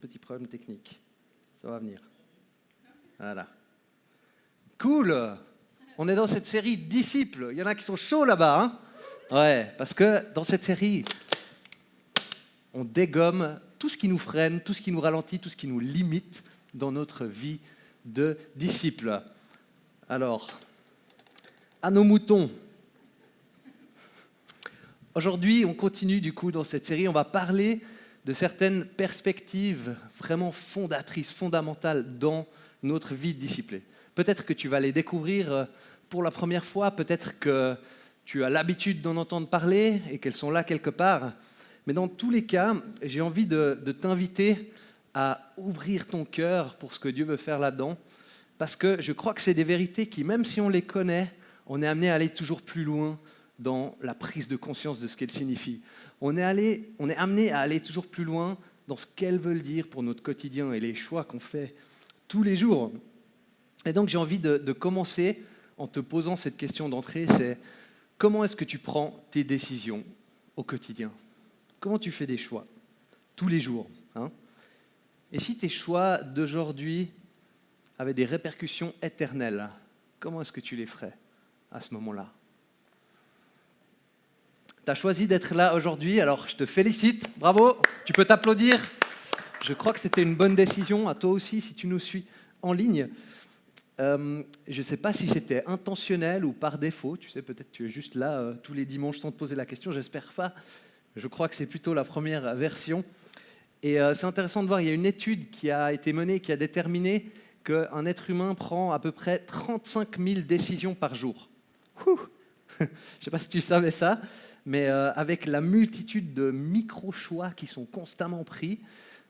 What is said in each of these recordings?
Petit problème technique. Ça va venir. Voilà. Cool. On est dans cette série Disciples. Il y en a qui sont chauds là-bas. Hein, ouais, parce que dans cette série, on dégomme tout ce qui nous freine, tout ce qui nous ralentit, tout ce qui nous limite dans notre vie de disciples. Alors, à nos moutons. Aujourd'hui, on continue du coup dans cette série. On va parler de certaines perspectives vraiment fondatrices, fondamentales dans notre vie de disciple. Peut-être que tu vas les découvrir pour la première fois, peut-être que tu as l'habitude d'en entendre parler et qu'elles sont là quelque part. Mais dans tous les cas, j'ai envie de t'inviter à ouvrir ton cœur pour ce que Dieu veut faire là-dedans, parce que je crois que c'est des vérités qui, même si on les connaît, on est amené à aller toujours plus loin dans la prise de conscience de ce qu'elles signifient. On est amené à aller toujours plus loin dans ce qu'elles veulent dire pour notre quotidien et les choix qu'on fait tous les jours. Et donc j'ai envie de commencer en te posant cette question d'entrée, c'est comment est-ce que tu prends tes décisions au quotidien? Comment tu fais des choix tous les jours, hein? Et si tes choix d'aujourd'hui avaient des répercussions éternelles, comment est-ce que tu les ferais à ce moment-là? Tu as choisi d'être là aujourd'hui, alors je te félicite, bravo, tu peux t'applaudir. Je crois que c'était une bonne décision, à toi aussi si tu nous suis en ligne. Je ne sais pas si c'était intentionnel ou par défaut, tu sais, peut-être tu es juste là tous les dimanches sans te poser la question, j'espère pas. Je crois que c'est plutôt la première version. Et c'est intéressant de voir, il y a une étude qui a été menée, qui a déterminé qu'un être humain prend à peu près 35 000 décisions par jour. Je ne sais pas si tu savais ça, mais avec la multitude de micro-choix qui sont constamment pris,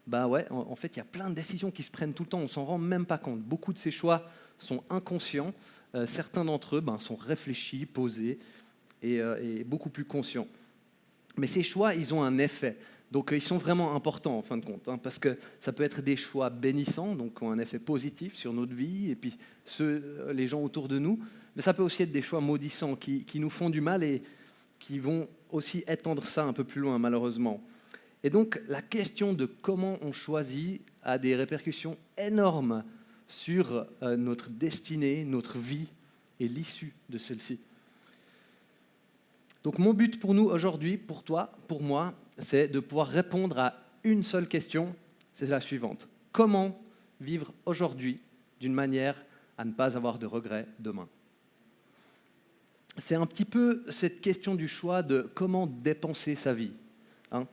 bah ouais, en fait, il y a plein de décisions qui se prennent tout le temps, on ne s'en rend même pas compte. Beaucoup de ces choix sont inconscients, certains d'entre eux sont réfléchis, posés et beaucoup plus conscients. Mais ces choix, ils ont un effet. Donc, ils sont vraiment importants, en fin de compte, hein, parce que ça peut être des choix bénissants, donc qui ont un effet positif sur notre vie, et puis les gens autour de nous, mais ça peut aussi être des choix maudissants qui nous font du mal et qui vont aussi étendre ça un peu plus loin, malheureusement. Et donc, la question de comment on choisit a des répercussions énormes sur notre destinée, notre vie et l'issue de celle-ci. Donc mon but pour nous aujourd'hui, pour toi, pour moi, c'est de pouvoir répondre à une seule question, c'est la suivante. Comment vivre aujourd'hui d'une manière à ne pas avoir de regrets demain? C'est un petit peu cette question du choix de comment dépenser sa vie, hein.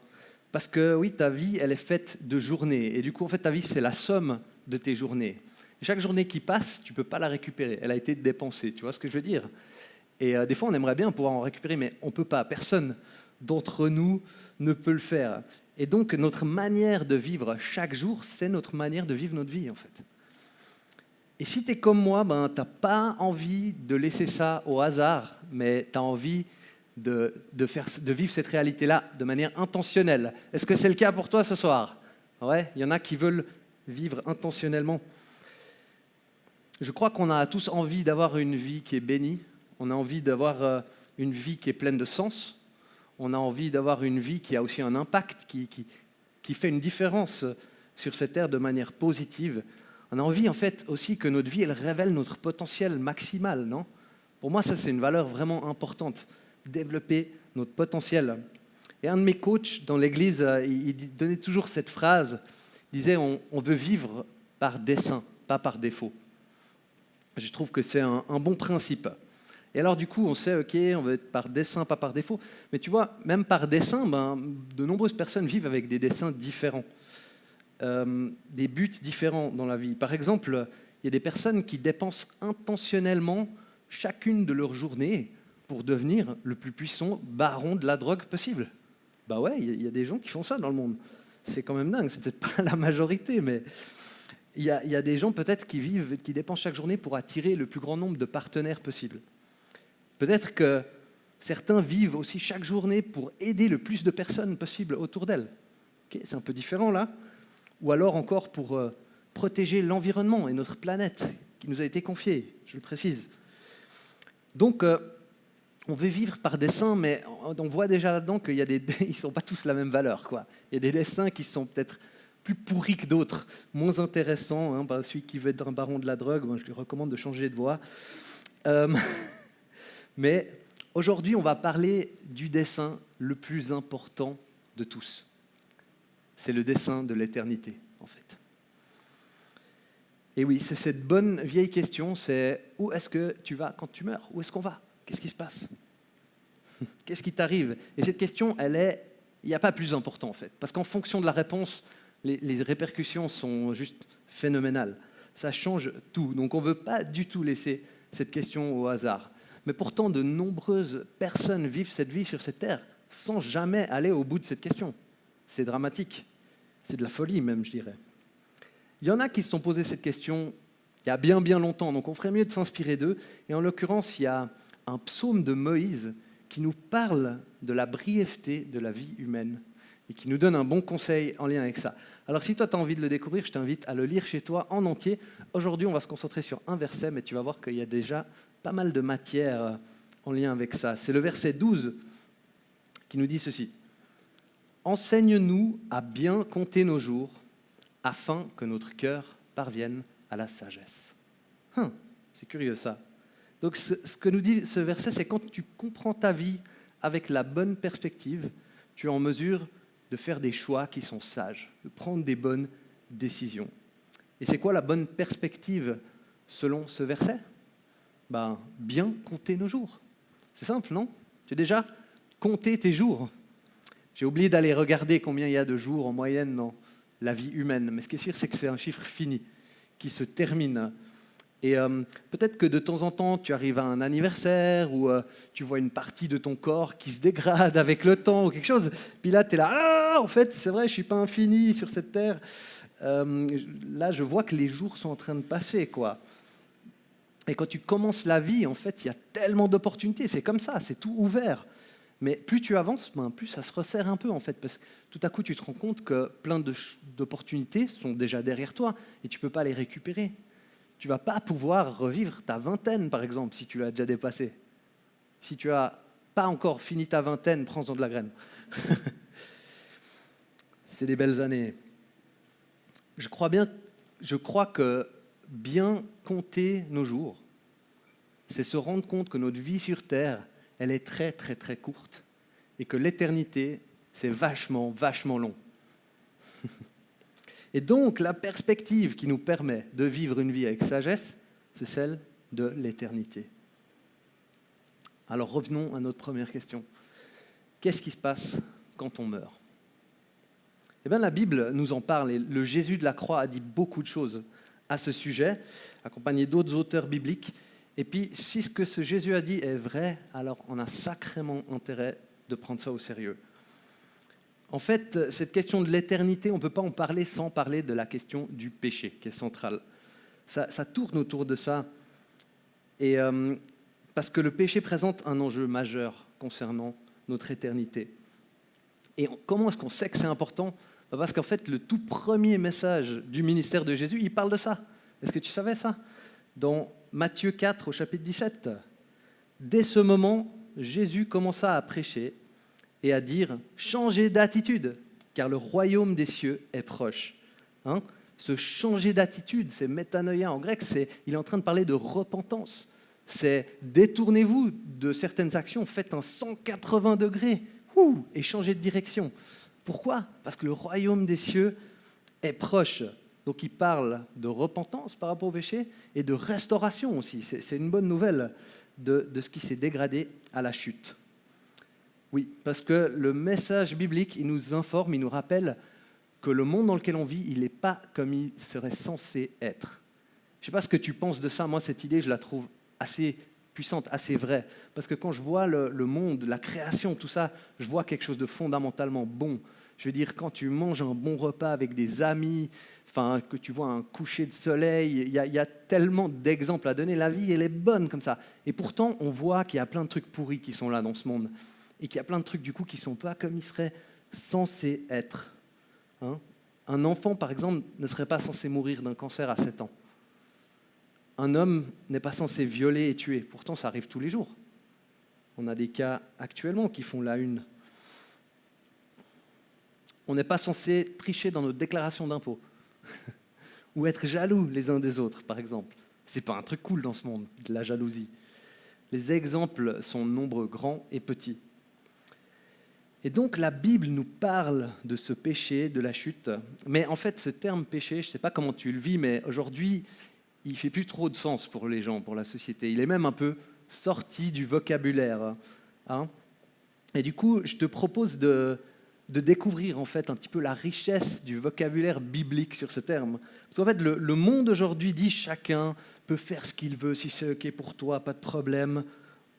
Parce que oui, ta vie, elle est faite de journées. Et du coup, en fait, ta vie, c'est la somme de tes journées. Chaque journée qui passe, tu ne peux pas la récupérer. Elle a été dépensée, tu vois ce que je veux dire? Et des fois, on aimerait bien pouvoir en récupérer, mais on ne peut pas. Personne d'entre nous ne peut le faire. Et donc, notre manière de vivre chaque jour, c'est notre manière de vivre notre vie, en fait. Et si tu es comme moi, tu n'as pas envie de laisser ça au hasard, mais tu as envie de vivre cette réalité-là de manière intentionnelle. Est-ce que c'est le cas pour toi ce soir? Ouais, il y en a qui veulent vivre intentionnellement. Je crois qu'on a tous envie d'avoir une vie qui est bénie. On a envie d'avoir une vie qui est pleine de sens. On a envie d'avoir une vie qui a aussi un impact, qui fait une différence sur cette terre de manière positive. On a envie en fait aussi que notre vie, elle révèle notre potentiel maximal, non? Pour moi, ça c'est une valeur vraiment importante, développer notre potentiel. Et un de mes coachs dans l'église, il donnait toujours cette phrase, il disait on veut vivre par dessein, pas par défaut. Je trouve que c'est un bon principe. Et alors du coup, on sait, ok, on veut être par dessein, pas par défaut. Mais tu vois, même par dessein, de nombreuses personnes vivent avec des desseins différents, des buts différents dans la vie. Par exemple, il y a des personnes qui dépensent intentionnellement chacune de leurs journées pour devenir le plus puissant baron de la drogue possible. Bah ouais, il y a des gens qui font ça dans le monde. C'est quand même dingue, c'est peut-être pas la majorité, mais il y a des gens peut-être qui dépensent chaque journée pour attirer le plus grand nombre de partenaires possible. Peut-être que certains vivent aussi chaque journée pour aider le plus de personnes possible autour d'elles. Okay, c'est un peu différent là. Ou alors encore pour protéger l'environnement et notre planète qui nous a été confiée, je le précise. Donc, on veut vivre par dessein, mais on voit déjà là-dedans qu'ils ne sont pas tous la même valeur, quoi. Il y a des desseins qui sont peut-être plus pourris que d'autres, moins intéressants. Celui qui veut être un baron de la drogue, je lui recommande de changer de voie. Mais aujourd'hui, on va parler du dessein le plus important de tous. C'est le dessein de l'éternité, en fait. Et oui, c'est cette bonne vieille question, c'est où est-ce que tu vas quand tu meurs? Où est-ce qu'on va? Qu'est-ce qui se passe? Qu'est-ce qui t'arrive? Et cette question, il n'y a pas plus important, en fait. Parce qu'en fonction de la réponse, les répercussions sont juste phénoménales. Ça change tout. Donc on ne veut pas du tout laisser cette question au hasard. Mais pourtant, de nombreuses personnes vivent cette vie sur cette terre sans jamais aller au bout de cette question. C'est dramatique. C'est de la folie même, je dirais. Il y en a qui se sont posé cette question il y a bien, bien longtemps. Donc on ferait mieux de s'inspirer d'eux. Et en l'occurrence, il y a un psaume de Moïse qui nous parle de la brièveté de la vie humaine et qui nous donne un bon conseil en lien avec ça. Alors si toi tu as envie de le découvrir, je t'invite à le lire chez toi en entier. Aujourd'hui, on va se concentrer sur un verset, mais tu vas voir qu'il y a déjà pas mal de matière en lien avec ça. C'est le verset 12 qui nous dit ceci. « Enseigne-nous à bien compter nos jours, afin que notre cœur parvienne à la sagesse. » C'est curieux ça. Donc ce que nous dit ce verset, c'est quand tu comprends ta vie avec la bonne perspective, tu es en mesure de faire des choix qui sont sages, de prendre des bonnes décisions. Et c'est quoi la bonne perspective selon ce verset? Bien compter nos jours. C'est simple, non? Tu as déjà compté tes jours. J'ai oublié d'aller regarder combien il y a de jours en moyenne dans la vie humaine, mais ce qui est sûr, c'est que c'est un chiffre fini, qui se termine. Et peut-être que de temps en temps, tu arrives à un anniversaire ou tu vois une partie de ton corps qui se dégrade avec le temps ou quelque chose. Puis là, tu es là, en fait, c'est vrai, je ne suis pas infini sur cette terre. Là, je vois que les jours sont en train de passer, quoi. Et quand tu commences la vie, en fait, il y a tellement d'opportunités. C'est comme ça, c'est tout ouvert. Mais plus tu avances, plus ça se resserre un peu, en fait, parce que tout à coup, tu te rends compte que plein d'opportunités sont déjà derrière toi et tu ne peux pas les récupérer. Tu ne vas pas pouvoir revivre ta vingtaine, par exemple, si tu l'as déjà dépassée. Si tu n'as pas encore fini ta vingtaine, prends-en de la graine. C'est des belles années. Je crois que bien compter nos jours, c'est se rendre compte que notre vie sur Terre, elle est très, très, très courte et que l'éternité, c'est vachement, vachement long. Et donc, la perspective qui nous permet de vivre une vie avec sagesse, c'est celle de l'éternité. Alors, revenons à notre première question. Qu'est-ce qui se passe quand on meurt? Eh bien, la Bible nous en parle et le Jésus de la croix a dit beaucoup de choses à ce sujet, accompagné d'autres auteurs bibliques. Et puis, si ce que ce Jésus a dit est vrai, alors on a sacrément intérêt de prendre ça au sérieux. En fait, cette question de l'éternité, on ne peut pas en parler sans parler de la question du péché, qui est centrale. Ça tourne autour de ça, et, parce que le péché présente un enjeu majeur concernant notre éternité. Et comment est-ce qu'on sait que c'est important? Parce qu'en fait, le tout premier message du ministère de Jésus, il parle de ça. Est-ce que tu savais ça? Dans Matthieu 4, au chapitre 17, dès ce moment, Jésus commença à prêcher et à dire « Changez d'attitude, car le royaume des cieux est proche. » Ce changer d'attitude, c'est métanoïa en grec, il est en train de parler de repentance. C'est détournez-vous de certaines actions, faites un 180 degrés et changez de direction. Pourquoi? Parce que le royaume des cieux est proche. Donc il parle de repentance par rapport au péché et de restauration aussi. C'est une bonne nouvelle de ce qui s'est dégradé à la chute. Oui, parce que le message biblique, il nous informe, il nous rappelle que le monde dans lequel on vit, il n'est pas comme il serait censé être. Je ne sais pas ce que tu penses de ça. Moi, cette idée, je la trouve assez puissante, assez vraie. Parce que quand je vois le monde, la création, tout ça, je vois quelque chose de fondamentalement bon. Je veux dire, quand tu manges un bon repas avec des amis, que tu vois un coucher de soleil, il y a tellement d'exemples à donner. La vie, elle est bonne comme ça. Et pourtant, on voit qu'il y a plein de trucs pourris qui sont là dans ce monde. Et qu'il y a plein de trucs, du coup, qui ne sont pas comme ils seraient censés être. Un enfant, par exemple, ne serait pas censé mourir d'un cancer à 7 ans. Un homme n'est pas censé violer et tuer. Pourtant, ça arrive tous les jours. On a des cas actuellement qui font la une. on n'est pas censé tricher dans notre déclaration d'impôt ou être jaloux les uns des autres, par exemple. C'est pas un truc cool dans ce monde, de la jalousie. Les exemples sont nombreux, grands et petits. Et donc la Bible nous parle de ce péché, de la chute. Mais en fait, ce terme péché, je ne sais pas comment tu le vis, mais aujourd'hui, il ne fait plus trop de sens pour les gens, pour la société. Il est même un peu sorti du vocabulaire. Hein. Et du coup, je te propose de découvrir en fait un petit peu la richesse du vocabulaire biblique sur ce terme. Parce qu'en fait, le monde aujourd'hui dit chacun peut faire ce qu'il veut, si c'est OK pour toi, pas de problème.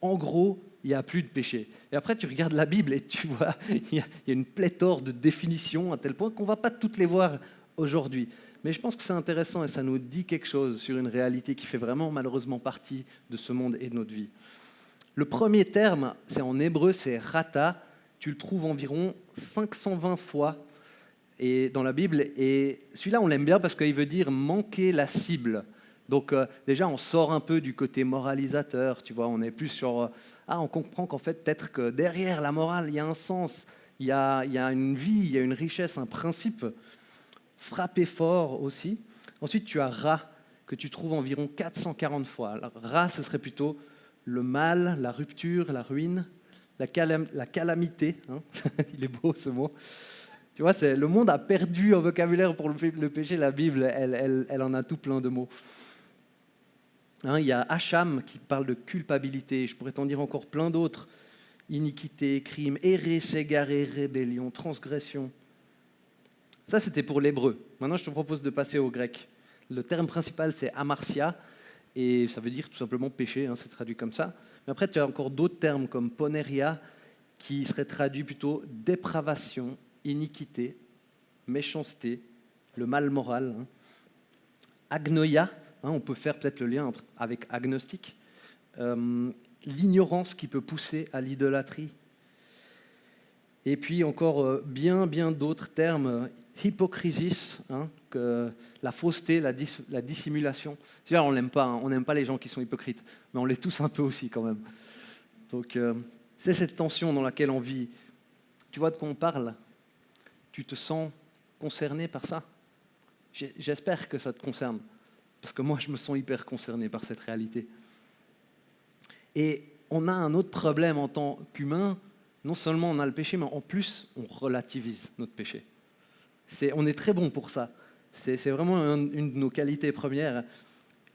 En gros, il n'y a plus de péché. Et après, tu regardes la Bible et tu vois, il y a une pléthore de définitions à tel point qu'on ne va pas toutes les voir aujourd'hui. Mais je pense que c'est intéressant et ça nous dit quelque chose sur une réalité qui fait vraiment malheureusement partie de ce monde et de notre vie. Le premier terme, c'est en hébreu, c'est rata. Tu le trouves environ 520 fois dans la Bible. Et celui-là, on l'aime bien parce qu'il veut dire manquer la cible. Donc déjà, on sort un peu du côté moralisateur, tu vois, on est plus sur... on comprend qu'en fait, peut-être que derrière la morale, il y a un sens, il y a une vie, il y a une richesse, un principe. Frapper fort aussi. Ensuite, tu as ra, que tu trouves environ 440 fois. Alors, ra, ce serait plutôt le mal, la rupture, la ruine, la calamité. Hein. Il est beau ce mot. Tu vois, le monde a perdu un vocabulaire pour le péché. La Bible, elle en a tout plein de mots. Hein, il y a Hacham qui parle de culpabilité. Je pourrais t'en dire encore plein d'autres. Iniquité, crime, errer, s'égarer, rébellion, transgression. Ça, c'était pour l'hébreu. Maintenant, je te propose de passer au grec. Le terme principal, c'est amartia. Et ça veut dire tout simplement péché, hein, c'est traduit comme ça. Mais après, tu as encore d'autres termes comme poneria, qui serait traduit plutôt dépravation, iniquité, méchanceté, le mal moral. Hein. Agnoia, hein, on peut faire peut-être le lien avec agnostique. L'ignorance qui peut pousser à l'idolâtrie. Et puis encore bien d'autres termes, hypocrisis, hein, que la fausseté, la dissimulation. C'est-à-dire, on n'aime pas, hein, on n'aime pas les gens qui sont hypocrites, mais on l'est tous un peu aussi quand même. Donc c'est cette tension dans laquelle on vit. Tu vois de quoi on parle? Tu te sens concerné par ça? J'espère que ça te concerne, parce que moi je me sens hyper concerné par cette réalité. Et on a un autre problème en tant qu'humain. Non seulement on a le péché, mais en plus, on relativise notre péché. On est très bon pour ça. C'est vraiment une de nos qualités premières.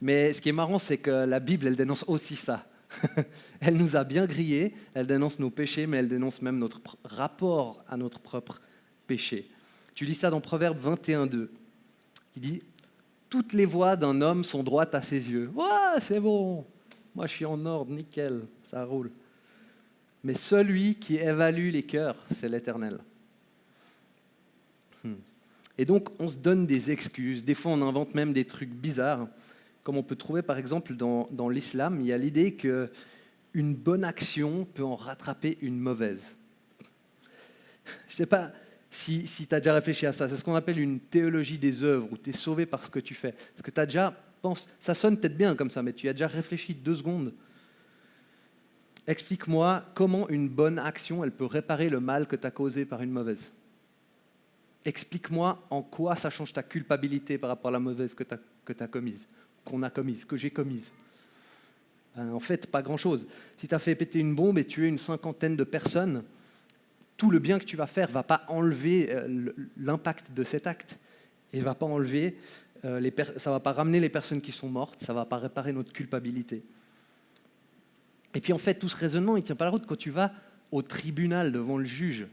Mais ce qui est marrant, c'est que la Bible, elle dénonce aussi ça. Elle nous a bien grillés, elle dénonce nos péchés, mais elle dénonce même notre rapport à notre propre péché. Tu lis ça dans Proverbe 21:2, qui dit « Toutes les voies d'un homme sont droites à ses yeux. » Ouais, c'est bon, moi je suis en ordre, nickel, ça roule. Mais celui qui évalue les cœurs, c'est l'Éternel. Et donc, on se donne des excuses. Des fois, on invente même des trucs bizarres, comme on peut trouver, par exemple, dans l'islam. Il y a l'idée qu'une bonne action peut en rattraper une mauvaise. Je ne sais pas si tu as déjà réfléchi à ça. C'est ce qu'on appelle une théologie des œuvres, où tu es sauvé par ce que tu fais. Est-ce que tu as déjà pensé... Ça sonne peut-être bien comme ça, mais tu y as déjà réfléchi 2 secondes. Explique-moi comment une bonne action, elle peut réparer le mal que tu as causé par une mauvaise. Explique-moi en quoi ça change ta culpabilité par rapport à la mauvaise que tu as commise, qu'on a commise, que j'ai commise. En fait, pas grand-chose. Si tu as fait péter une bombe et tuer une 50aine de personnes, tout le bien que tu vas faire ne va pas enlever l'impact de cet acte. Et va pas enlever, ça ne va pas ramener les personnes qui sont mortes, ça ne va pas réparer notre culpabilité. Et puis en fait, tout ce raisonnement, il ne tient pas la route quand tu vas au tribunal devant le juge.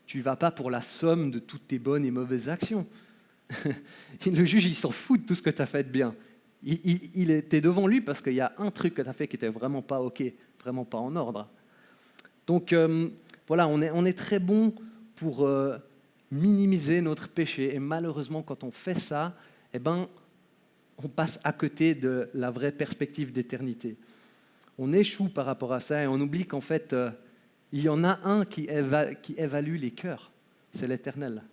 Tu ne vas pas pour la somme de toutes tes bonnes et mauvaises actions. Le juge, il s'en fout de tout ce que tu as fait de bien. T'es devant lui parce qu'il y a un truc que tu as fait qui n'était vraiment pas OK, vraiment pas en ordre. Donc voilà, on est très bon pour minimiser notre péché. Et malheureusement, quand on fait ça, eh ben, on passe à côté de la vraie perspective d'éternité. On échoue par rapport à ça et on oublie qu'en fait, il y en a un qui évalue les cœurs, c'est l'Éternel.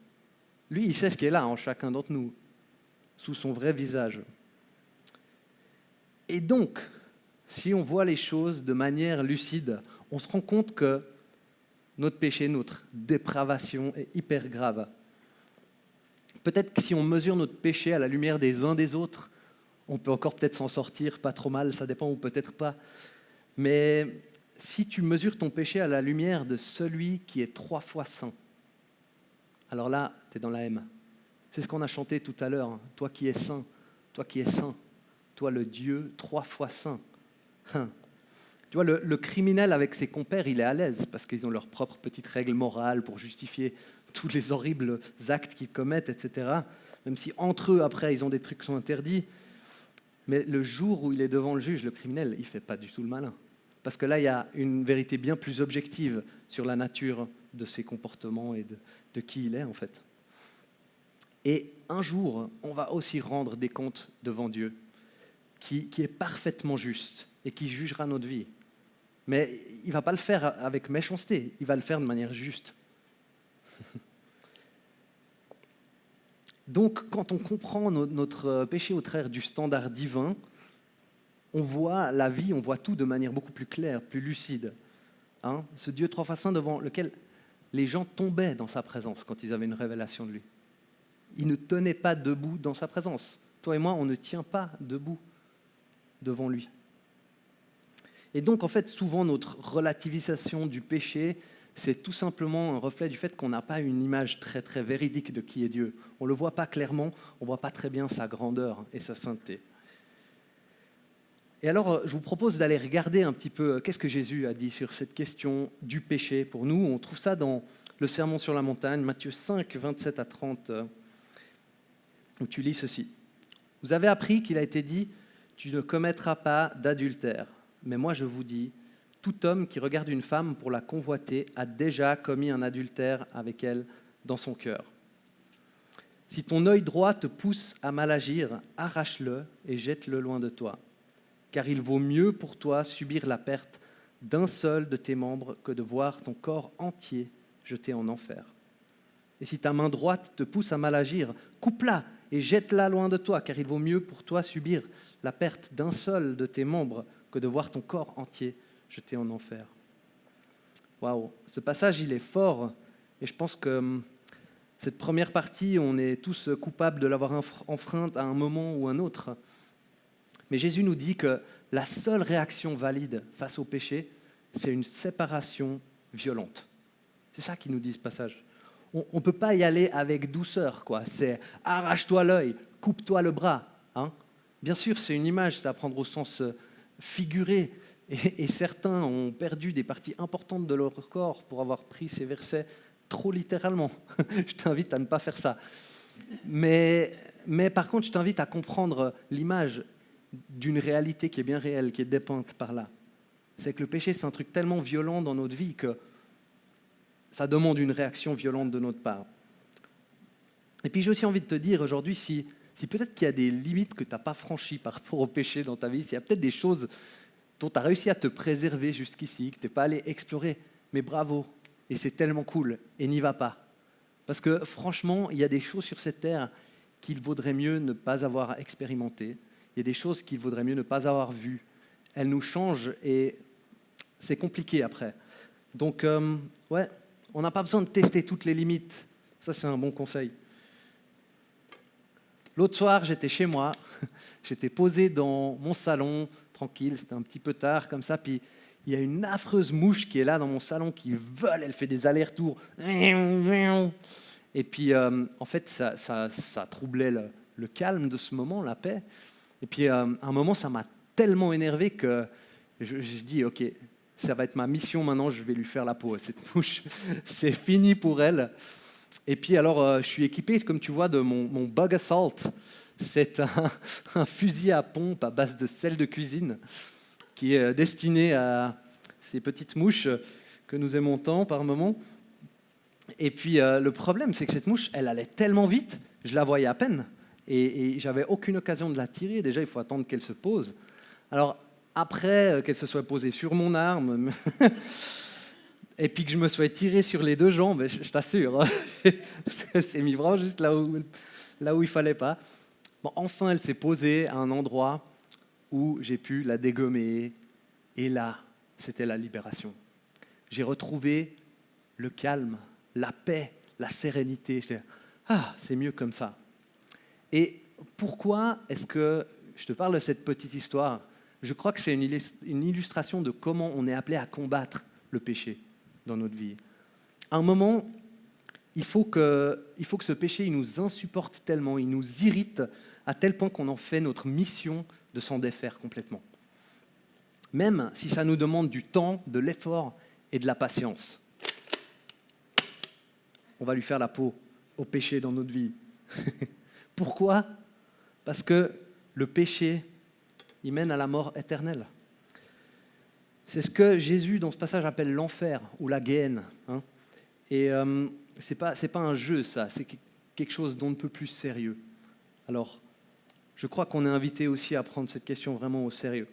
Lui, il sait ce qui est là en chacun d'entre nous, sous son vrai visage. Et donc, si on voit les choses de manière lucide, on se rend compte que notre péché, notre dépravation est hyper grave. Peut-être que si on mesure notre péché à la lumière des uns des autres, on peut encore peut-être s'en sortir, pas trop mal, ça dépend, ou peut-être pas. Mais si tu mesures ton péché à la lumière de celui qui est 3 fois saint, alors là, tu es dans la M. C'est ce qu'on a chanté tout à l'heure. Hein. Toi qui es saint, toi qui es saint, toi le Dieu 3 fois saint. Hein. Tu vois, le criminel avec ses compères, il est à l'aise parce qu'ils ont leurs propres petites règles morales pour justifier tous les horribles actes qu'ils commettent, etc. Même si entre eux, après, ils ont des trucs qui sont interdits. Mais le jour où il est devant le juge, le criminel, il ne fait pas du tout le malin. Parce que là, il y a une vérité bien plus objective sur la nature de ses comportements et de qui il est, en fait. Et un jour, on va aussi rendre des comptes devant Dieu, qui est parfaitement juste et qui jugera notre vie. Mais il ne va pas le faire avec méchanceté, il va le faire de manière juste. Donc, quand on comprend notre péché au travers du standard divin, on voit la vie, on voit tout de manière beaucoup plus claire, plus lucide. Hein, ce Dieu 3 fois saint devant lequel les gens tombaient dans sa présence quand ils avaient une révélation de lui. Ils ne tenaient pas debout dans sa présence. Toi et moi, on ne tient pas debout devant lui. Et donc, en fait, souvent, notre relativisation du péché, c'est tout simplement un reflet du fait qu'on n'a pas une image très, très véridique de qui est Dieu. On ne le voit pas clairement, on ne voit pas très bien sa grandeur et sa sainteté. Et alors, je vous propose d'aller regarder un petit peu qu'est-ce que Jésus a dit sur cette question du péché pour nous. On trouve ça dans le Sermon sur la montagne, Matthieu 5, 27 à 30, où tu lis ceci. « Vous avez appris qu'il a été dit « Tu ne commettras pas d'adultère ». Mais moi, je vous dis, tout homme qui regarde une femme pour la convoiter a déjà commis un adultère avec elle dans son cœur. Si ton œil droit te pousse à mal agir, arrache-le et jette-le loin de toi. Car il vaut mieux pour toi subir la perte d'un seul de tes membres que de voir ton corps entier jeté en enfer. Et si ta main droite te pousse à mal agir, coupe-la et jette-la loin de toi, car il vaut mieux pour toi subir la perte d'un seul de tes membres que de voir ton corps entier jeté en enfer. » Waouh, ce passage, il est fort, et je pense que cette première partie, on est tous coupables de l'avoir enfreinte à un moment ou un autre. Mais Jésus nous dit que la seule réaction valide face au péché, c'est une séparation violente. C'est ça qu'il nous dit ce passage. On ne peut pas y aller avec douceur, quoi. C'est arrache-toi l'œil, coupe-toi le bras. Hein. Bien sûr, c'est une image, c'est à prendre au sens figuré. Et certains ont perdu des parties importantes de leur corps pour avoir pris ces versets trop littéralement. Je t'invite à ne pas faire ça. Mais par contre, je t'invite à comprendre l'image d'une réalité qui est bien réelle, qui est dépeinte par là. C'est que le péché, c'est un truc tellement violent dans notre vie que ça demande une réaction violente de notre part. Et puis j'ai aussi envie de te dire aujourd'hui, si peut-être qu'il y a des limites que tu n'as pas franchies par rapport au péché dans ta vie, s'il y a peut-être des choses dont tu as réussi à te préserver jusqu'ici, que tu n'es pas allé explorer, mais bravo, et c'est tellement cool, et n'y va pas. Parce que franchement, il y a des choses sur cette terre qu'il vaudrait mieux ne pas avoir expérimentées, il y a des choses qu'il vaudrait mieux ne pas avoir vues. Elles nous changent et c'est compliqué après. Donc, ouais, on n'a pas besoin de tester toutes les limites. Ça, c'est un bon conseil. L'autre soir, j'étais chez moi, j'étais posé dans mon salon, tranquille, c'était un petit peu tard comme ça, puis il y a une affreuse mouche qui est là dans mon salon qui vole, elle fait des allers-retours. Et puis, en fait, ça troublait le calme de ce moment, la paix. Et puis, à un moment, ça m'a tellement énervé que je dis, OK, ça va être ma mission maintenant, je vais lui faire la peau à cette mouche. C'est fini pour elle. Et puis, alors, je suis équipé, comme tu vois, de mon Bug Assault. C'est un fusil à pompe à base de sel de cuisine qui est destiné à ces petites mouches que nous aimons tant par moment. Et puis, le problème, c'est que cette mouche, elle allait tellement vite, je la voyais à peine. Et j'avais aucune occasion de la tirer. Déjà, il faut attendre qu'elle se pose. Alors, après qu'elle se soit posée sur mon arme, et puis que je me sois tiré sur les deux jambes, je t'assure, c'est mis vraiment juste là où il fallait pas. Bon, enfin, elle s'est posée à un endroit où j'ai pu la dégommer. Et là, c'était la libération. J'ai retrouvé le calme, la paix, la sérénité. Ah, c'est mieux comme ça. Et pourquoi est-ce que je te parle de cette petite histoire? Je crois que c'est une illustration de comment on est appelé à combattre le péché dans notre vie. À un moment, il faut que ce péché il nous insupporte tellement, il nous irrite à tel point qu'on en fait notre mission de s'en défaire complètement. Même si ça nous demande du temps, de l'effort et de la patience. On va lui faire la peau au péché dans notre vie. Pourquoi? Parce que le péché, il mène à la mort éternelle. C'est ce que Jésus, dans ce passage, appelle l'enfer ou la Guéhenne. Et c'est pas un jeu, ça, c'est quelque chose d'on ne peut plus sérieux. Alors, je crois qu'on est invité aussi à prendre cette question vraiment au sérieux.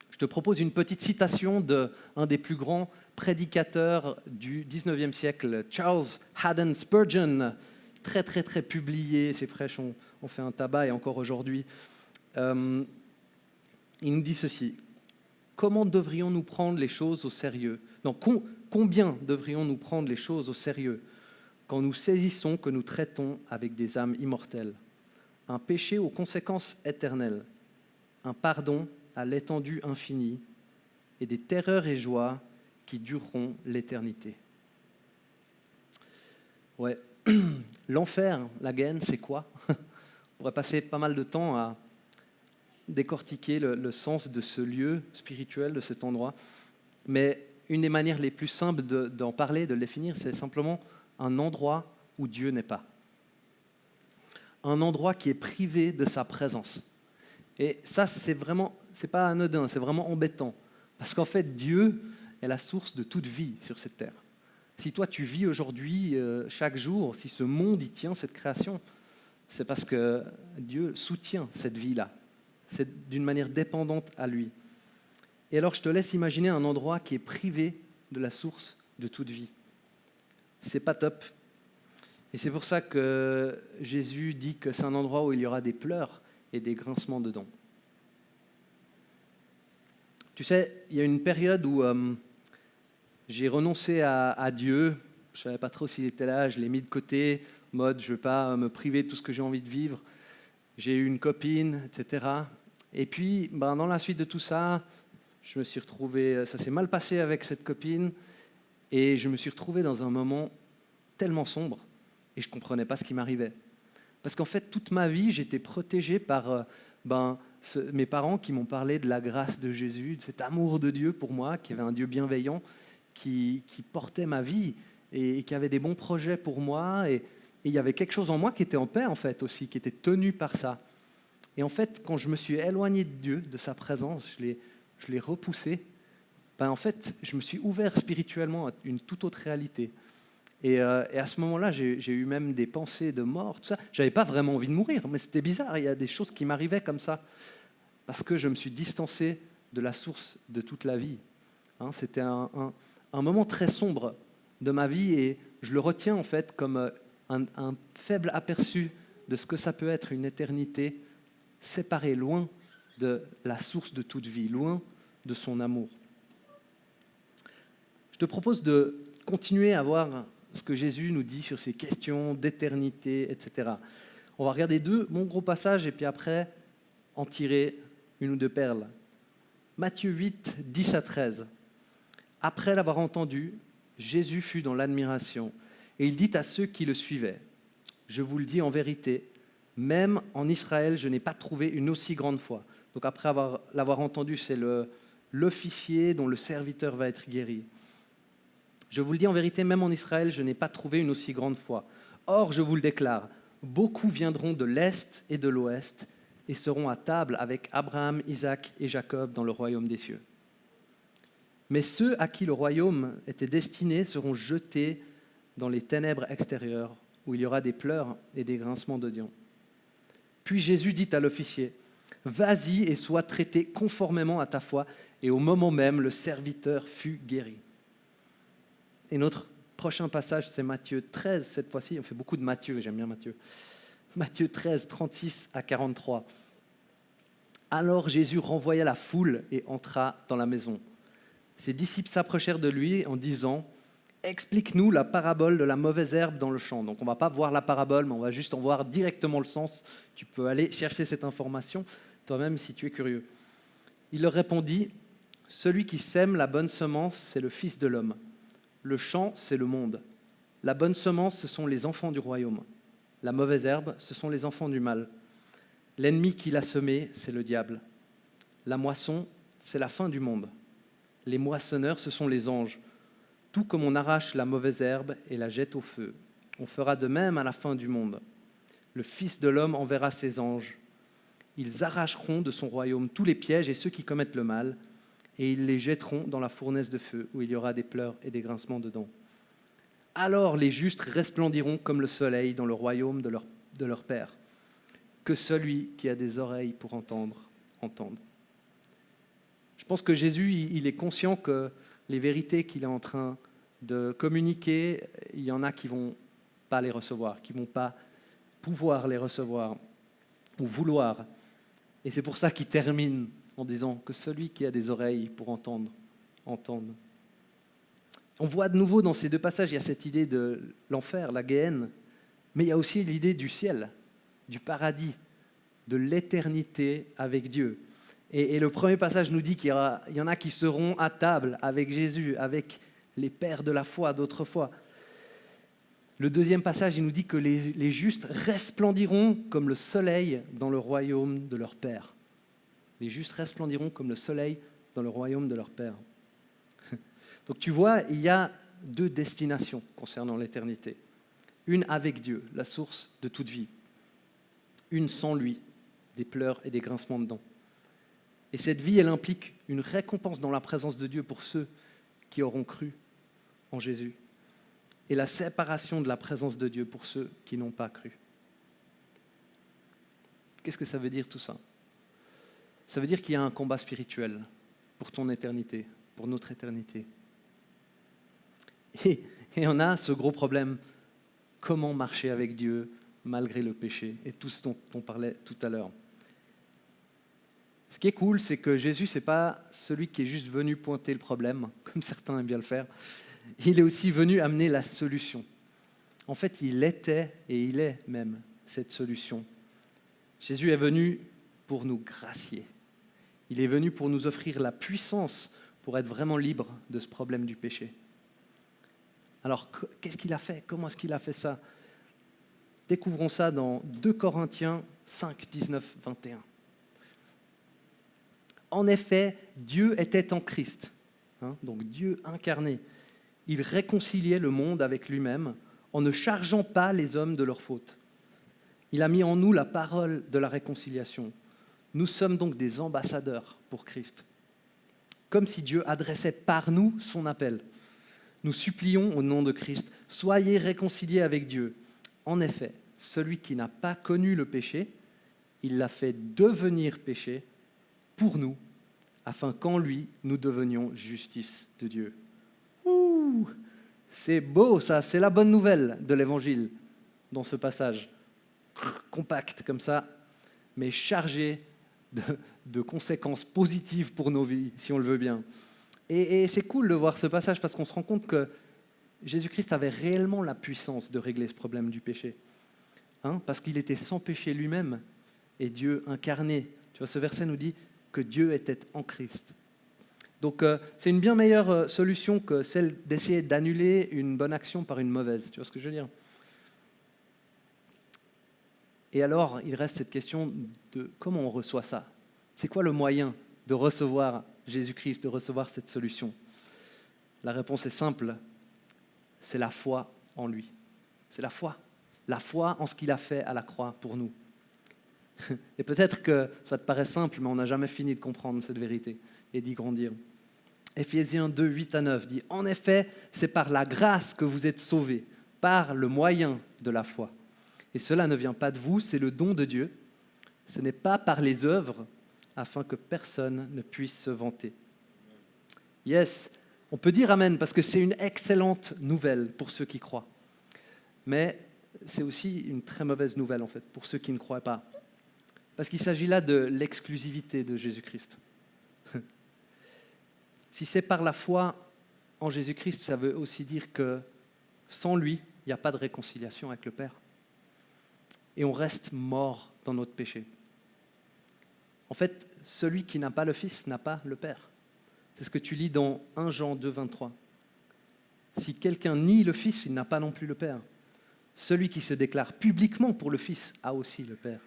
Je te propose une petite citation d'un des plus grands prédicateurs du 19e siècle, Charles Haddon Spurgeon, très publié, ses prêches ont fait un tabac et encore aujourd'hui. Il nous dit ceci: comment devrions-nous prendre les choses au sérieux? Non, combien devrions-nous prendre les choses au sérieux quand nous saisissons que nous traitons avec des âmes immortelles? Un péché aux conséquences éternelles, un pardon à l'étendue infinie et des terreurs et joies qui dureront l'éternité. Ouais, l'enfer, la Guéhenne, c'est quoi? On pourrait passer pas mal de temps à décortiquer le sens de ce lieu spirituel, de cet endroit. Mais une des manières les plus simples d'en parler, de le définir, c'est simplement un endroit où Dieu n'est pas. Un endroit qui est privé de sa présence. Et ça, c'est pas anodin, c'est vraiment embêtant. Parce qu'en fait, Dieu est la source de toute vie sur cette terre. Si toi, tu vis aujourd'hui, chaque jour, si ce monde y tient, cette création, c'est parce que Dieu soutient cette vie-là. C'est d'une manière dépendante à lui. Et alors, je te laisse imaginer un endroit qui est privé de la source de toute vie. C'est pas top. Et c'est pour ça que Jésus dit que c'est un endroit où il y aura des pleurs et des grincements de dents. Tu sais, il y a une période où j'ai renoncé à Dieu. Je ne savais pas trop s'il était là, je l'ai mis de côté, mode je ne veux pas me priver de tout ce que j'ai envie de vivre. J'ai eu une copine, etc. Et puis, dans la suite de tout ça, je me suis retrouvé, ça s'est mal passé avec cette copine, et je me suis retrouvé dans un moment tellement sombre, et je ne comprenais pas ce qui m'arrivait. Parce qu'en fait, toute ma vie, j'étais protégé par mes parents qui m'ont parlé de la grâce de Jésus, de cet amour de Dieu pour moi, qui avait un Dieu bienveillant, qui portait ma vie, et qui avait des bons projets pour moi, et il y avait quelque chose en moi qui était en paix, en fait, aussi, qui était tenu par ça. Et en fait, quand je me suis éloigné de Dieu, de sa présence, je l'ai repoussé, en fait, je me suis ouvert spirituellement à une toute autre réalité. Et à ce moment-là, j'ai eu même des pensées de mort, tout ça. Je n'avais pas vraiment envie de mourir, mais c'était bizarre. Il y a des choses qui m'arrivaient comme ça, parce que je me suis distancé de la source de toute la vie. C'était un moment très sombre de ma vie, et je le retiens en fait comme un faible aperçu de ce que ça peut être une éternité séparée, loin de la source de toute vie, loin de son amour. Je te propose de continuer à voir ce que Jésus nous dit sur ces questions d'éternité, etc. On va regarder deux bons gros passages et puis après en tirer une ou deux perles. Matthieu 8, 10 à 13. Après l'avoir entendu, Jésus fut dans l'admiration et il dit à ceux qui le suivaient: je vous le dis en vérité, même en Israël, je n'ai pas trouvé une aussi grande foi. Donc après l'avoir entendu, c'est l'officier dont le serviteur va être guéri. Je vous le dis en vérité, même en Israël, je n'ai pas trouvé une aussi grande foi. Or, je vous le déclare, beaucoup viendront de l'Est et de l'Ouest et seront à table avec Abraham, Isaac et Jacob dans le royaume des cieux. Mais ceux à qui le royaume était destiné seront jetés dans les ténèbres extérieures, où il y aura des pleurs et des grincements de dents. Puis Jésus dit à l'officier: vas-y et sois traité conformément à ta foi. Et au moment même, le serviteur fut guéri. Et notre prochain passage, c'est Matthieu 13, cette fois-ci. On fait beaucoup de Matthieu, j'aime bien Matthieu. Matthieu 13, 36 à 43. Alors Jésus renvoya la foule et entra dans la maison. Ses disciples s'approchèrent de lui en disant: explique-nous la parabole de la mauvaise herbe dans le champ. Donc on ne va pas voir la parabole, mais on va juste en voir directement le sens. Tu peux aller chercher cette information toi-même si tu es curieux. Il leur répondit, « Celui qui sème la bonne semence, c'est le Fils de l'homme. Le champ, c'est le monde. La bonne semence, ce sont les enfants du royaume. La mauvaise herbe, ce sont les enfants du mal. L'ennemi qui l'a semé, c'est le diable. La moisson, c'est la fin du monde. Les moissonneurs, ce sont les anges. Tout comme on arrache la mauvaise herbe et la jette au feu, on fera de même à la fin du monde. Le Fils de l'homme enverra ses anges. Ils arracheront de son royaume tous les pièges et ceux qui commettent le mal, et ils les jetteront dans la fournaise de feu, où il y aura des pleurs et des grincements de dents. Alors les justes resplendiront comme le soleil dans le royaume de leur Père. Que celui qui a des oreilles pour entendre, entende. » Je pense que Jésus, il est conscient que les vérités qu'il est en train de communiquer, il y en a qui ne vont pas les recevoir, qui ne vont pas pouvoir les recevoir ou vouloir. Et c'est pour ça qu'il termine en disant que celui qui a des oreilles pour entendre, entende. On voit de nouveau dans ces deux passages, il y a cette idée de l'enfer, la Géhenne, mais il y a aussi l'idée du ciel, du paradis, de l'éternité avec Dieu. Et le premier passage nous dit qu'il y en a qui seront à table avec Jésus, avec les pères de la foi d'autrefois. Le deuxième passage, il nous dit que les justes resplendiront comme le soleil dans le royaume de leur Père. Les justes resplendiront comme le soleil dans le royaume de leur Père. Donc tu vois, il y a deux destinations concernant l'éternité. Une avec Dieu, la source de toute vie. Une sans lui, des pleurs et des grincements de dents. Et cette vie, elle implique une récompense dans la présence de Dieu pour ceux qui auront cru en Jésus. Et la séparation de la présence de Dieu pour ceux qui n'ont pas cru. Qu'est-ce que ça veut dire tout ça? Ça veut dire qu'il y a un combat spirituel pour ton éternité, pour notre éternité. Et on a ce gros problème, comment marcher avec Dieu malgré le péché et tout ce dont on parlait tout à l'heure. Ce qui est cool, c'est que Jésus, ce n'est pas celui qui est juste venu pointer le problème, comme certains aiment bien le faire. Il est aussi venu amener la solution. En fait, il était et il est même cette solution. Jésus est venu pour nous gracier. Il est venu pour nous offrir la puissance pour être vraiment libre de ce problème du péché. Alors, qu'est-ce qu'il a fait? Comment est-ce qu'il a fait ça? Découvrons ça dans 2 Corinthiens 5, 19, 21. En effet, Dieu était en Christ, donc Dieu incarné. Il réconciliait le monde avec lui-même en ne chargeant pas les hommes de leurs fautes. Il a mis en nous la parole de la réconciliation. Nous sommes donc des ambassadeurs pour Christ. Comme si Dieu adressait par nous son appel. Nous supplions au nom de Christ, soyez réconciliés avec Dieu. En effet, celui qui n'a pas connu le péché, il l'a fait devenir péché pour nous, afin qu'en lui, nous devenions justice de Dieu. Ouh, c'est beau ça, c'est la bonne nouvelle de l'Évangile dans ce passage. Compact comme ça, mais chargé de conséquences positives pour nos vies, si on le veut bien. Et c'est cool de voir ce passage parce qu'on se rend compte que Jésus-Christ avait réellement la puissance de régler ce problème du péché. Parce qu'il était sans péché lui-même et Dieu incarné. Tu vois, ce verset nous dit que Dieu était en Christ. Donc c'est une bien meilleure solution que celle d'essayer d'annuler une bonne action par une mauvaise. Tu vois ce que je veux dire? Et alors, il reste cette question de comment on reçoit ça. C'est quoi le moyen de recevoir Jésus-Christ, de recevoir cette solution? La réponse est simple, c'est la foi en lui. C'est la foi en ce qu'il a fait à la croix pour nous. Et peut-être que ça te paraît simple, mais on n'a jamais fini de comprendre cette vérité et d'y grandir. Éphésiens 2, 8 à 9 dit « En effet, c'est par la grâce que vous êtes sauvés, par le moyen de la foi. Et cela ne vient pas de vous, c'est le don de Dieu. Ce n'est pas par les œuvres, afin que personne ne puisse se vanter. » Yes, on peut dire Amen, parce que c'est une excellente nouvelle pour ceux qui croient. Mais c'est aussi une très mauvaise nouvelle, en fait, pour ceux qui ne croient pas. Parce qu'il s'agit là de l'exclusivité de Jésus-Christ. Si c'est par la foi en Jésus-Christ, ça veut aussi dire que sans lui, il n'y a pas de réconciliation avec le Père. Et on reste mort dans notre péché. En fait, celui qui n'a pas le Fils n'a pas le Père. C'est ce que tu lis dans 1 Jean 2, 23. Si quelqu'un nie le Fils, il n'a pas non plus le Père. Celui qui se déclare publiquement pour le Fils a aussi le Père.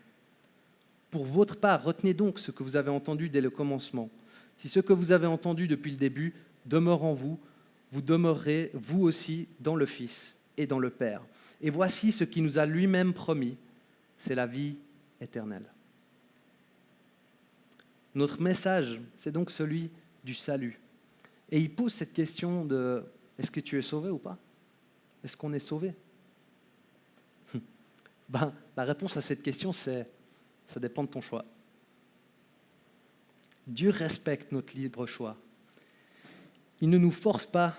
Pour votre part, retenez donc ce que vous avez entendu dès le commencement. Si ce que vous avez entendu depuis le début demeure en vous, vous demeurerez vous aussi dans le Fils et dans le Père. Et voici ce qu'il nous a lui-même promis, c'est la vie éternelle. Notre message, c'est donc celui du salut. Et il pose cette question de « est-ce que tu es sauvé ou pas ? Est-ce qu'on est sauvé ?» La réponse à cette question, c'est « ça dépend de ton choix ». Dieu respecte notre libre choix. Il ne nous force pas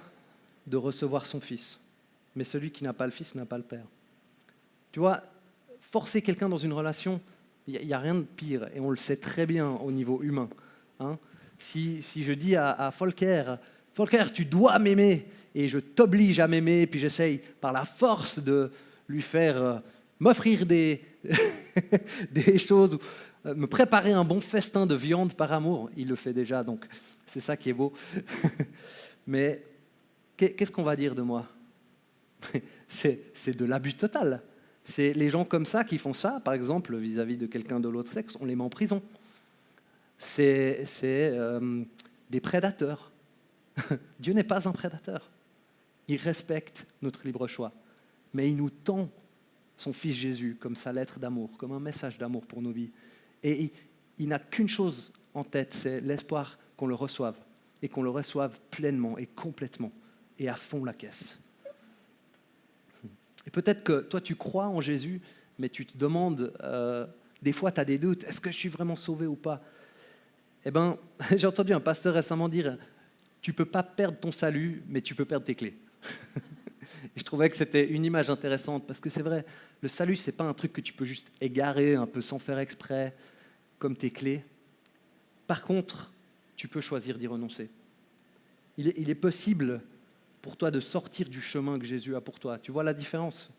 de recevoir son Fils, mais celui qui n'a pas le Fils n'a pas le Père. Tu vois, forcer quelqu'un dans une relation, il n'y a rien de pire, et on le sait très bien au niveau humain. Hein. Si je dis à Volker, « Volker, tu dois m'aimer », et je t'oblige à m'aimer, puis j'essaye par la force de lui faire m'offrir des, des choses, me préparer un bon festin de viande par amour, il le fait déjà, donc c'est ça qui est beau. Mais qu'est-ce qu'on va dire de moi ? C'est de l'abus total. C'est les gens comme ça qui font ça, par exemple, vis-à-vis de quelqu'un de l'autre sexe, on les met en prison. C'est des prédateurs. Dieu n'est pas un prédateur. Il respecte notre libre choix. Mais il nous tend son Fils Jésus comme sa lettre d'amour, comme un message d'amour pour nos vies. Et il n'a qu'une chose en tête, c'est l'espoir qu'on le reçoive. Et qu'on le reçoive pleinement et complètement et à fond la caisse. Et peut-être que toi, tu crois en Jésus, mais tu te demandes, des fois, tu as des doutes, est-ce que je suis vraiment sauvé ou pas ? Eh bien, j'ai entendu un pasteur récemment dire, tu ne peux pas perdre ton salut, mais tu peux perdre tes clés. Et je trouvais que c'était une image intéressante, parce que c'est vrai, le salut, ce n'est pas un truc que tu peux juste égarer un peu sans faire exprès, comme tes clés. Par contre, tu peux choisir d'y renoncer. Il est possible pour toi de sortir du chemin que Jésus a pour toi. Tu vois la différence ?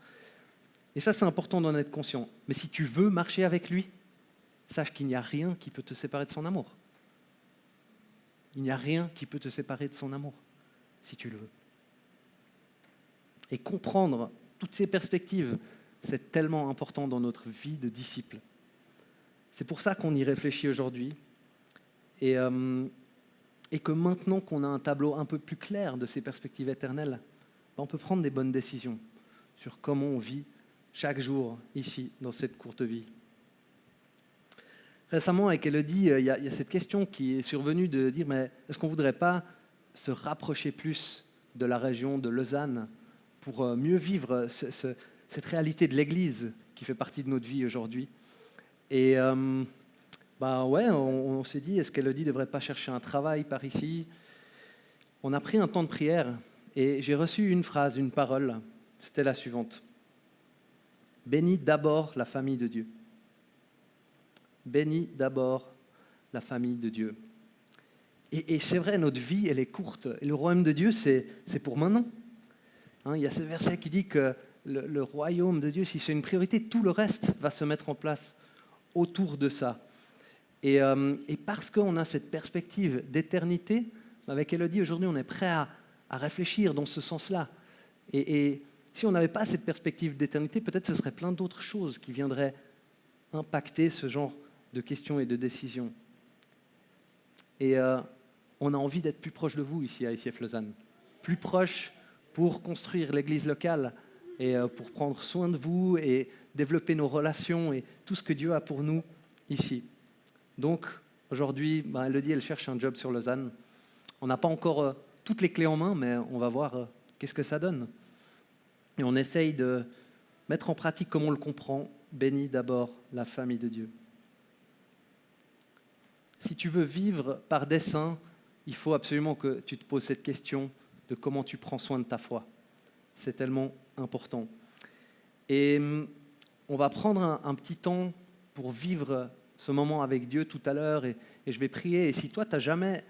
Et ça, c'est important d'en être conscient. Mais si tu veux marcher avec lui, sache qu'il n'y a rien qui peut te séparer de son amour. Il n'y a rien qui peut te séparer de son amour, si tu le veux. Et comprendre toutes ces perspectives, c'est tellement important dans notre vie de disciple. C'est pour ça qu'on y réfléchit aujourd'hui. Et que maintenant qu'on a un tableau un peu plus clair de ces perspectives éternelles, on peut prendre des bonnes décisions sur comment on vit chaque jour ici, dans cette courte vie. Récemment, avec Elodie, il y a cette question qui est survenue de dire, mais est-ce qu'on ne voudrait pas se rapprocher plus de la région de Lausanne pour mieux vivre cette réalité de l'Église qui fait partie de notre vie aujourd'hui ? Et on s'est dit, est-ce qu'Elodie ne devrait pas chercher un travail par ici ? On a pris un temps de prière et j'ai reçu une phrase, une parole, c'était la suivante. Bénis d'abord la famille de Dieu. Bénis d'abord la famille de Dieu. Et c'est vrai, notre vie, elle est courte. Et le royaume de Dieu, c'est pour maintenant. Hein, il y a ce verset qui dit que le royaume de Dieu, si c'est une priorité, tout le reste va se mettre en place autour de ça. Et parce qu'on a cette perspective d'éternité, avec Elodie, aujourd'hui, on est prêt à réfléchir dans ce sens-là. Et si on n'avait pas cette perspective d'éternité, peut-être ce serait plein d'autres choses qui viendraient impacter ce genre de questions et de décisions. Et on a envie d'être plus proche de vous ici à ICF Lausanne. Plus proche pour construire l'église locale et pour prendre soin de vous et développer nos relations et tout ce que Dieu a pour nous ici. Donc, aujourd'hui, Elodie, elle cherche un job sur Lausanne. On n'a pas encore toutes les clés en main, mais on va voir qu'est-ce que ça donne. Et on essaye de mettre en pratique comme on le comprend. Bénis d'abord la famille de Dieu. Si tu veux vivre par dessein, il faut absolument que tu te poses cette question de comment tu prends soin de ta foi. C'est tellement important. Et on va prendre un petit temps pour vivre ce moment avec Dieu tout à l'heure et je vais prier. Et si toi, tu n'as jamais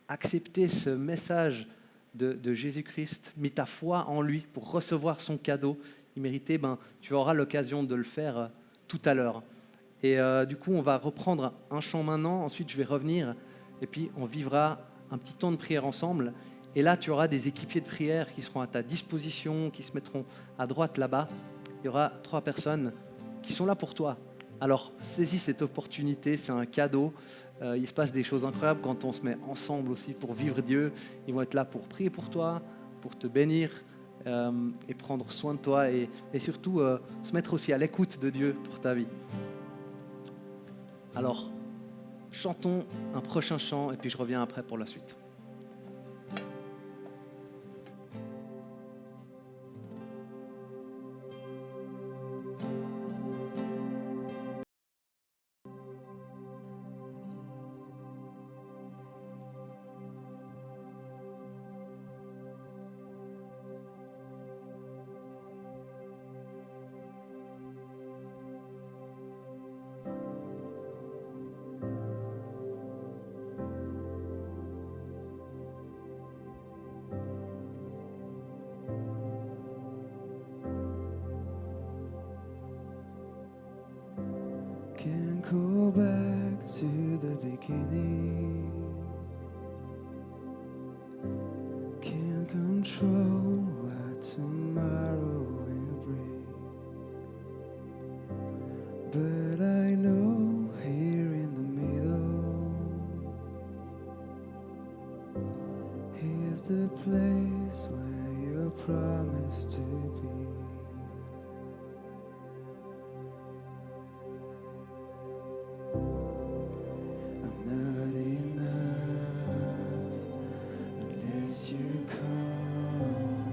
accepté ce message de Jésus-Christ, mis ta foi en lui pour recevoir son cadeau immérité, tu auras l'occasion de le faire tout à l'heure. Et du coup, on va reprendre un chant maintenant, ensuite je vais revenir, et puis on vivra un petit temps de prière ensemble. Et là, tu auras des équipiers de prière qui seront à ta disposition, qui se mettront à droite là-bas. Il y aura 3 personnes qui sont là pour toi. Alors, saisis cette opportunité, c'est un cadeau. Il se passe des choses incroyables quand on se met ensemble aussi pour vivre Dieu. Ils vont être là pour prier pour toi, pour te bénir et prendre soin de toi et surtout se mettre aussi à l'écoute de Dieu pour ta vie. Alors, chantons un prochain chant et puis je reviens après pour la suite. Can't go back to the beginning. Can't control what tomorrow will bring. But I know here in the middle, here's the place where you're promised to be. Not enough unless you come.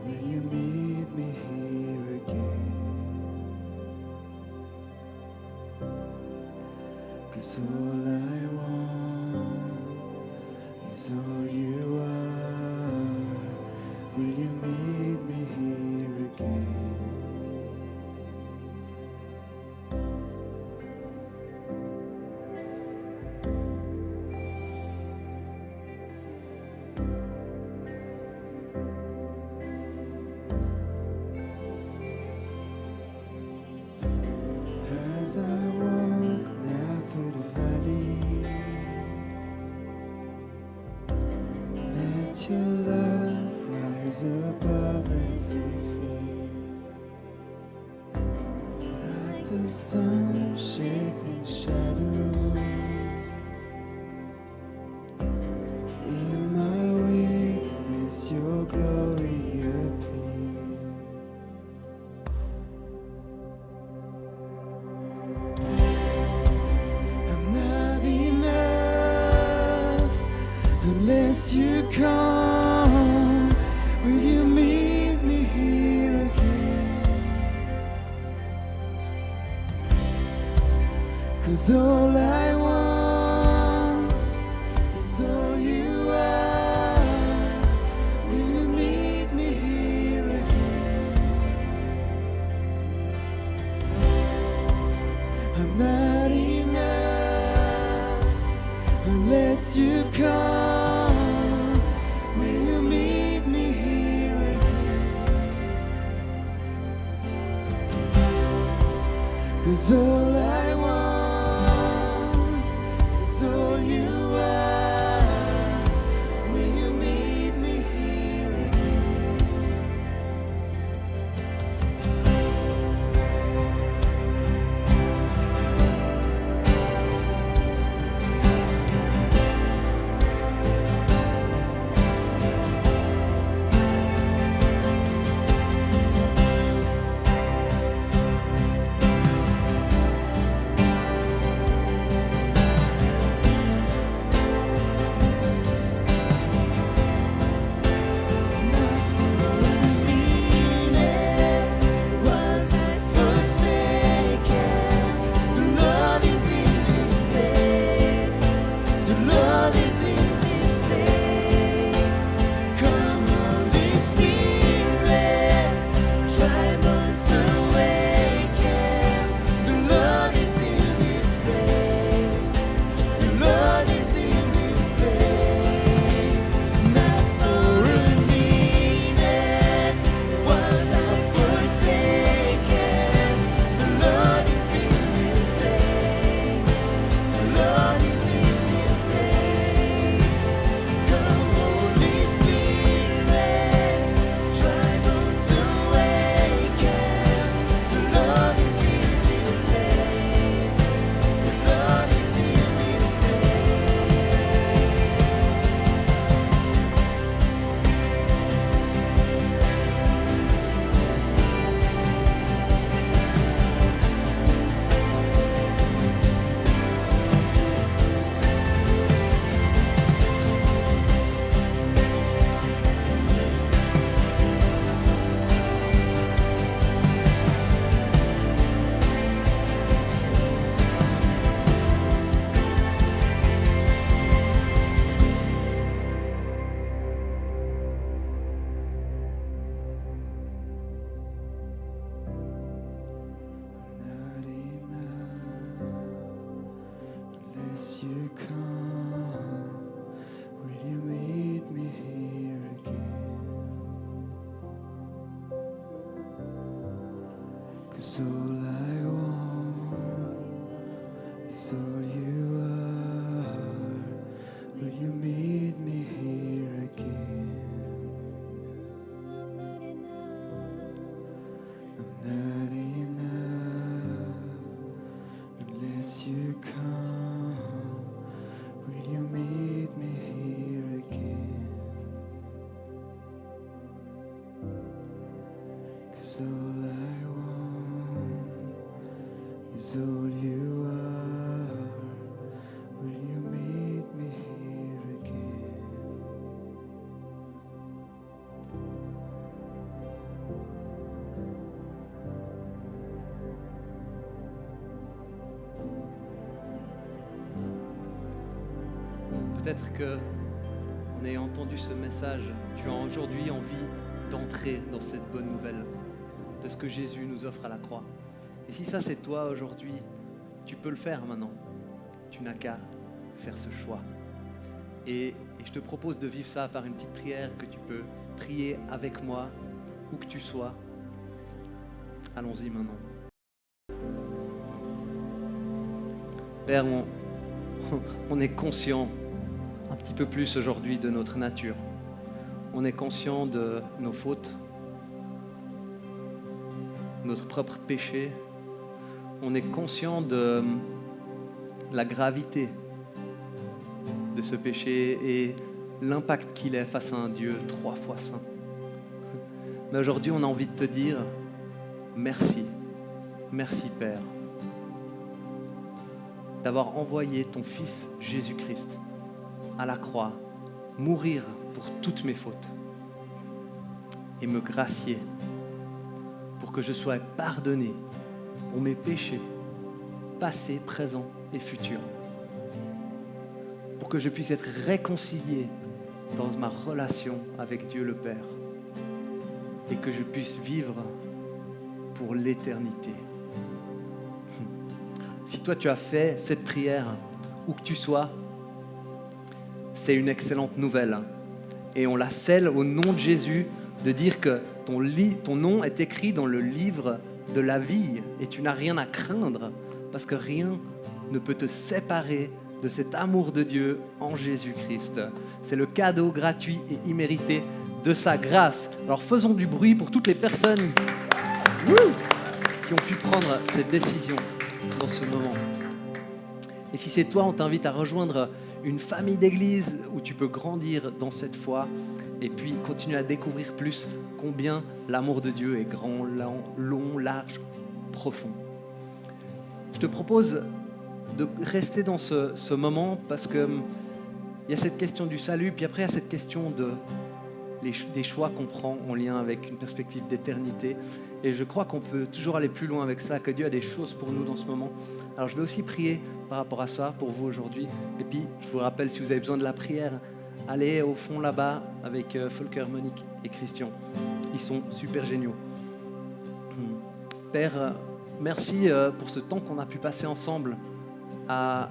Will you meet me here again? 'Cause all I want is all you are. Will you meet me here again? As I walk now through the valley, let your love rise above every fear. Like the sun shaping shadow, in my weakness your glory appears. Unless you come, will you meet me here again? 'Cause all I want is all you are. Will you meet me here again? I'm not enough unless you come. 'Cause all I want is all you are. Will you meet me here again? Unless you come, will you meet me here again? 'Cause all I want is all you are. Will you meet me here again? I'm not enough unless you come. Will you meet me here again? 'Cause all I want is all you are. Will you meet me here again? Peut-être que, en ayant entendu ce message, tu as aujourd'hui envie d'entrer dans cette bonne nouvelle, de ce que Jésus nous offre à la croix. Et si ça c'est toi aujourd'hui, tu peux le faire maintenant. Tu n'as qu'à faire ce choix. Et je te propose de vivre ça par une petite prière que tu peux prier avec moi, où que tu sois. Allons-y maintenant. Père, on est conscient un petit peu plus aujourd'hui de notre nature. On est conscient de nos fautes, notre propre péché. On est conscient de la gravité de ce péché et l'impact qu'il est face à un Dieu 3 fois saint. Mais aujourd'hui, on a envie de te dire merci. Merci Père d'avoir envoyé ton Fils Jésus-Christ à la croix, mourir pour toutes mes fautes et me gracier pour que je sois pardonné pour mes péchés, passés, présents et futurs, pour que je puisse être réconcilié dans ma relation avec Dieu le Père et que je puisse vivre pour l'éternité. Si toi tu as fait cette prière, où que tu sois, c'est une excellente nouvelle. Et on la scelle au nom de Jésus, de dire que ton nom est écrit dans le livre de la vie et tu n'as rien à craindre parce que rien ne peut te séparer de cet amour de Dieu en Jésus-Christ. C'est le cadeau gratuit et immérité de sa grâce. Alors faisons du bruit pour toutes les personnes qui ont pu prendre cette décision dans ce moment. Et si c'est toi, on t'invite à rejoindre une famille d'église où tu peux grandir dans cette foi et puis continuer à découvrir plus combien l'amour de Dieu est grand, long, large, profond. Je te propose de rester dans ce moment parce qu'il y a cette question du salut, puis après il y a cette question des choix qu'on prend en lien avec une perspective d'éternité. Et je crois qu'on peut toujours aller plus loin avec ça, que Dieu a des choses pour nous dans ce moment. Alors je vais aussi prier par rapport à ça pour vous aujourd'hui. Et puis je vous rappelle, si vous avez besoin de la prière, allez au fond là-bas avec Volker, Monique et Christian. Ils sont super géniaux. Père, merci pour ce temps qu'on a pu passer ensemble à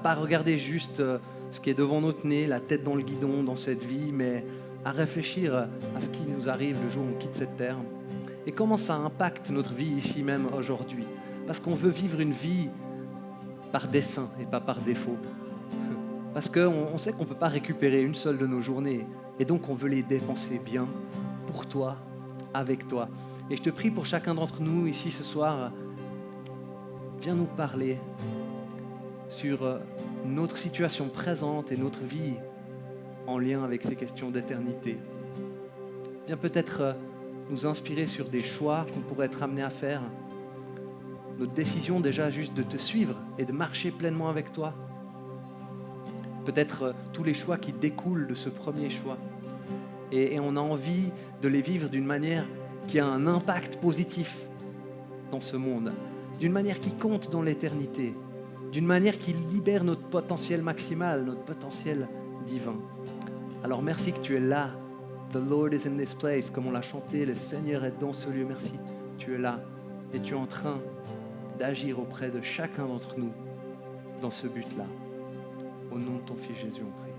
pas regarder juste ce qui est devant notre nez, la tête dans le guidon dans cette vie, mais à réfléchir à ce qui nous arrive le jour où on quitte cette terre et comment ça impacte notre vie ici même aujourd'hui. Parce qu'on veut vivre une vie par dessein et pas par défaut. Parce qu'on sait qu'on ne peut pas récupérer une seule de nos journées et donc on veut les dépenser bien pour toi, avec toi. Et je te prie pour chacun d'entre nous ici ce soir, viens nous parler sur notre situation présente et notre vie en lien avec ces questions d'éternité. Viens peut-être nous inspirer sur des choix qu'on pourrait être amenés à faire, notre décision déjà juste de te suivre et de marcher pleinement avec toi. Peut-être tous les choix qui découlent de ce premier choix. Et on a envie de les vivre d'une manière qui a un impact positif dans ce monde, d'une manière qui compte dans l'éternité, d'une manière qui libère notre potentiel maximal, notre potentiel divin. Alors merci que tu es là. The Lord is in this place, comme on l'a chanté, le Seigneur est dans ce lieu. Merci, tu es là et tu es en train d'agir auprès de chacun d'entre nous dans ce but-là. Au nom de ton Fils Jésus, on prie.